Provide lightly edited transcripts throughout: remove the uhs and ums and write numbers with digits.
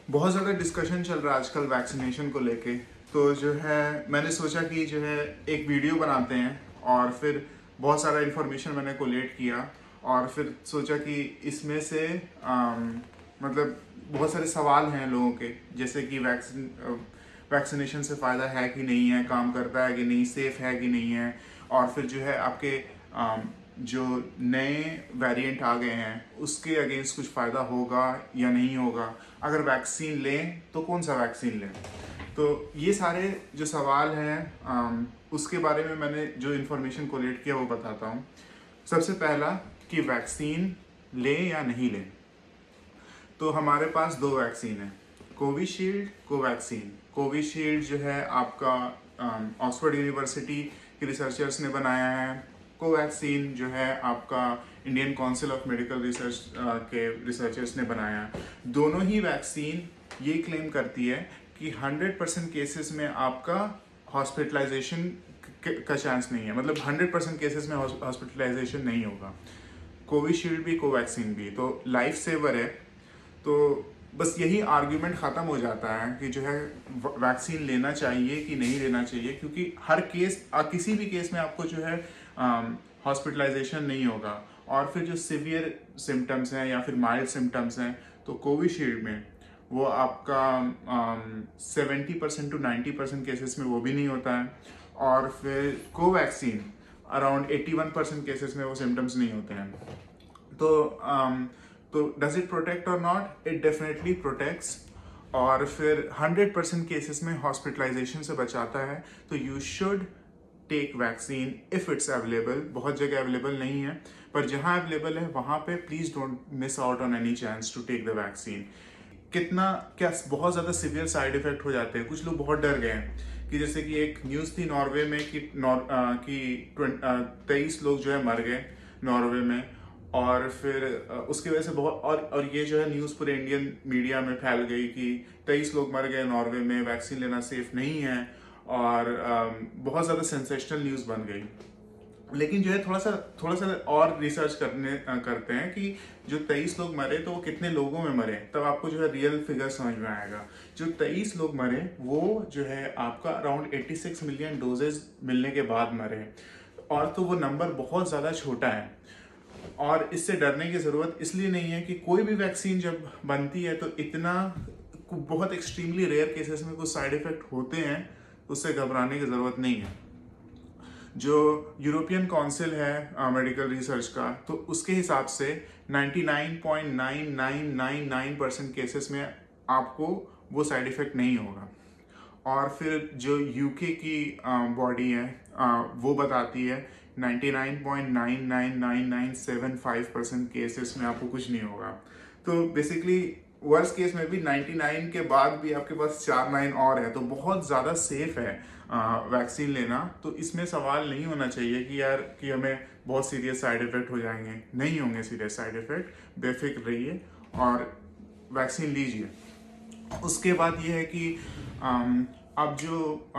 बहुत ज़्यादा डिस्कशन चल रहा है आजकल वैक्सीनेशन को लेके। तो जो है मैंने सोचा कि जो है एक वीडियो बनाते हैं, और फिर बहुत सारा इन्फॉर्मेशन मैंने कोलेट किया, और फिर सोचा कि इसमें से मतलब बहुत सारे सवाल हैं लोगों के, जैसे कि वैक्सीनेशन से फ़ायदा है कि नहीं है, काम करता है कि नहीं, सेफ़ है कि नहीं है, और फिर जो है आपके जो नए वेरिएंट आ गए हैं उसके अगेंस्ट कुछ फ़ायदा होगा या नहीं होगा, अगर वैक्सीन लें तो कौन सा वैक्सीन लें। तो ये सारे जो सवाल हैं उसके बारे में मैंने जो इन्फॉर्मेशन कोलेक्ट किया वो बताता हूँ। सबसे पहला कि वैक्सीन लें या नहीं लें। तो हमारे पास दो वैक्सीन है, कोविशील्ड, कोवैक्सीन। कोविशील्ड जो है आपका ऑक्सफोर्ड यूनिवर्सिटी के रिसर्चर्स ने बनाया है। कोवैक्सीन जो है आपका Indian council of medical research के रिसर्चर्स ने बनाया है। दोनों ही वैक्सीन ये क्लेम करती है कि 100% केसेस में आपका हॉस्पिटलाइजेशन का चांस नहीं है, मतलब 100% केसेस में हॉस्पिटलाइजेशन नहीं होगा। कोविशील्ड भी कोवैक्सीन भी तो लाइफ सेवर है। तो बस यही आर्ग्यूमेंट ख़त्म हो जाता है कि जो है वैक्सीन लेना चाहिए कि नहीं लेना चाहिए, क्योंकि हर केस किसी भी केस में आपको जो है हॉस्पिटलाइजेशन नहीं होगा। और फिर जो सिवियर सिम्टम्स हैं या फिर माइल्ड सिम्टम्स हैं, तो कोविशील्ड में वो आपका 70% टू 90% केसेस में वो भी नहीं होता है, और फिर कोवैक्सीन अराउंड 81% केसेस में वो सिम्टम्स नहीं होते हैं। तो तो डज इट प्रोटेक्ट और नॉट? It definitely protects. और फिर 100% केसेस में हॉस्पिटलाइजेशन से बचाता है। तो you should take vaccine if it's available. बहुत जगह अवेलेबल नहीं है, पर जहाँ अवेलेबल है वहाँ पे please don't miss out on any chance to take the vaccine. कितना क्या बहुत ज़्यादा सीवियर साइड इफेक्ट हो जाते हैं, कुछ लोग बहुत डर गए हैं कि जैसे कि एक न्यूज़ थी नॉर्वे में कि 23 लोग जो है मर गए नॉर्वे में, और फिर उसकी वजह से बहुत और ये जो है न्यूज़ पूरे इंडियन मीडिया में फैल गई कि 23 लोग मर गए नॉर्वे में, वैक्सीन लेना सेफ नहीं है, और बहुत ज़्यादा सेंसेशनल न्यूज़ बन गई। लेकिन जो है थोड़ा सा और रिसर्च करते हैं कि जो 23 लोग मरे तो वो कितने लोगों में मरे, तब आपको जो है रियल फिगर समझ में आएगा। जो 23 लोग मरे वो जो है आपका अराउंड 86 मिलियन डोजेज मिलने के बाद मरे, और तो वो नंबर बहुत ज़्यादा छोटा है। और इससे डरने की ज़रूरत इसलिए नहीं है कि कोई भी वैक्सीन जब बनती है तो इतना बहुत एक्सट्रीमली रेयर केसेस में कुछ साइड इफेक्ट होते हैं, तो उससे घबराने की ज़रूरत नहीं है। जो यूरोपियन काउंसिल है मेडिकल रिसर्च का, तो उसके हिसाब से 99.9999% केसेस में आपको वो साइड इफेक्ट नहीं होगा। और फिर जो यूके की बॉडी है वो बताती है 99.999975% केसेस में आपको कुछ नहीं होगा। तो बेसिकली वर्स्ट केस में भी 99 के बाद भी आपके पास 4 9 और है, तो बहुत ज़्यादा सेफ है वैक्सीन लेना। तो इसमें सवाल नहीं होना चाहिए कि यार कि हमें बहुत सीरियस साइड इफेक्ट हो जाएंगे, नहीं होंगे सीरियस साइड इफेक्ट। बेफिक्र रहिए और वैक्सीन लीजिए। उसके बाद ये है कि अब जो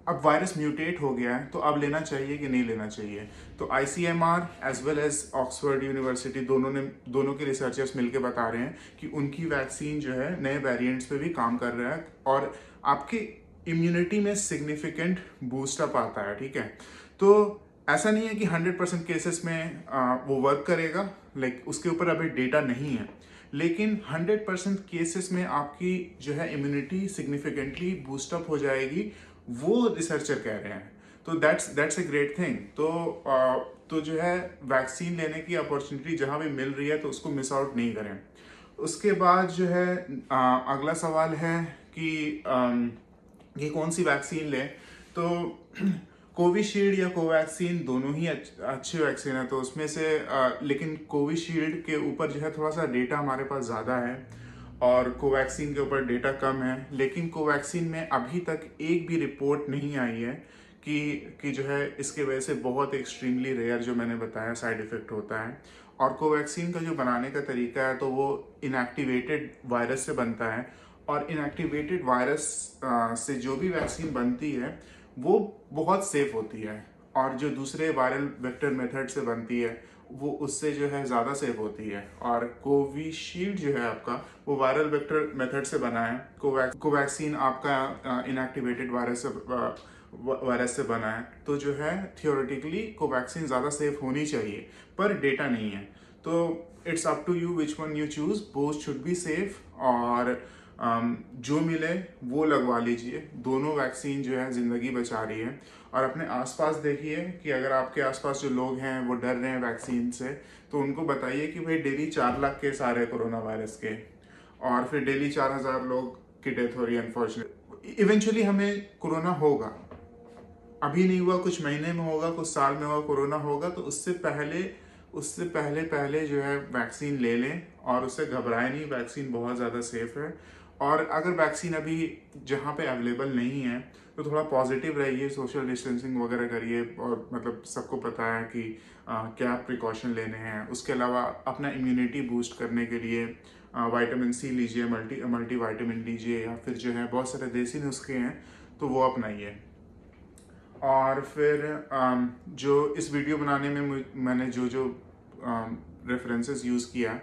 अब वायरस म्यूटेट हो गया है, तो अब लेना चाहिए कि नहीं लेना चाहिए। तो ICMR as well as Oxford university दोनों के रिसर्चर्स मिलकर बता रहे हैं कि उनकी वैक्सीन जो है नए वेरिएंट्स पे भी काम कर रहा है, और आपके इम्यूनिटी में सिग्निफिकेंट बूस्टअप आता है। ठीक है, तो ऐसा नहीं है कि 100% केसेस में वो वर्क करेगा, लाइक उसके ऊपर अभी डेटा नहीं है, लेकिन 100% केसेस में आपकी जो है इम्यूनिटी सिग्निफिकेंटली बूस्टअप हो जाएगी, वो रिसर्चर कह रहे हैं। तो दैट्स ए ग्रेट थिंग। तो जो है वैक्सीन लेने की अपॉर्चुनिटी जहाँ भी मिल रही है तो उसको मिस आउट नहीं करें। उसके बाद जो है अगला सवाल है कि कौन सी वैक्सीन लें। तो कोविशील्ड या कोवैक्सीन दोनों ही अच्छे वैक्सीन है, तो उसमें से लेकिन कोविशील्ड के ऊपर जो है थोड़ा सा डेटा हमारे पास ज़्यादा है और कोवैक्सीन के ऊपर डेटा कम है। लेकिन कोवैक्सीन में अभी तक एक भी रिपोर्ट नहीं आई है कि जो है इसके वजह से बहुत एक्सट्रीमली रेयर जो मैंने बताया साइड इफेक्ट होता है। और कोवैक्सीन का जो बनाने का तरीका है तो वो इनएक्टिवेटेड वायरस से बनता है, और इनएक्टिवेटेड वायरस से जो भी वैक्सीन बनती है वो बहुत सेफ होती है, और जो दूसरे वायरल वेक्टर मेथड से बनती है वो उससे जो है ज़्यादा सेफ होती है। और कोविशील्ड जो है आपका, वो वायरल वेक्टर मेथड से बना है। कोवैक्सीन आपका इनएक्टिवेटेड वायरस से बना है। तो जो है थियोरेटिकली कोवैक्सीन ज़्यादा सेफ होनी चाहिए, पर डेटा नहीं है। तो it's up to you which one you choose. Both should be safe, और जो मिले वो लगवा लीजिए। दोनों वैक्सीन जो है ज़िंदगी बचा रही है। और अपने आसपास देखिए कि अगर आपके आसपास जो लोग हैं वो डर रहे हैं वैक्सीन से, तो उनको बताइए कि भाई डेली 4 लाख केस आ रहे हैं कोरोना वायरस के, और फिर डेली 4,000 लोग की डेथ हो रही है अनफॉर्चुनेटली। इवेंचुअली हमें कोरोना होगा, अभी नहीं हुआ, कुछ महीने में होगा, कुछ साल में होगा, कोरोना होगा। तो उससे पहले जो है वैक्सीन ले लें, और उससे घबराए नहीं। वैक्सीन बहुत ज़्यादा सेफ है। और अगर वैक्सीन अभी जहाँ पे अवेलेबल नहीं है, तो थोड़ा पॉजिटिव रहिए, सोशल डिस्टेंसिंग वगैरह करिए। और मतलब सबको पता है कि क्या प्रिकॉशन लेने हैं। उसके अलावा अपना इम्यूनिटी बूस्ट करने के लिए विटामिन सी लीजिए, मल्टी विटामिन लीजिए, या फिर जो है बहुत सारे देसी नुस्खे हैं, तो वो अपनाइए। और फिर जो इस वीडियो बनाने में मैंने जो रेफरेंसेस यूज़ किया,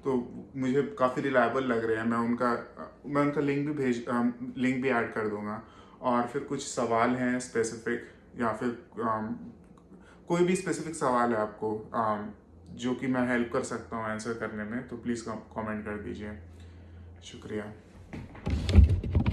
तो मुझे काफ़ी रिलायबल लग रहे हैं। मैं उनका लिंक भी ऐड कर दूंगा। और फिर कुछ सवाल हैं स्पेसिफिक, या फिर कोई भी स्पेसिफिक सवाल है आपको जो कि मैं हेल्प कर सकता हूँ आंसर करने में, तो प्लीज़ कमेंट कर दीजिए। शुक्रिया।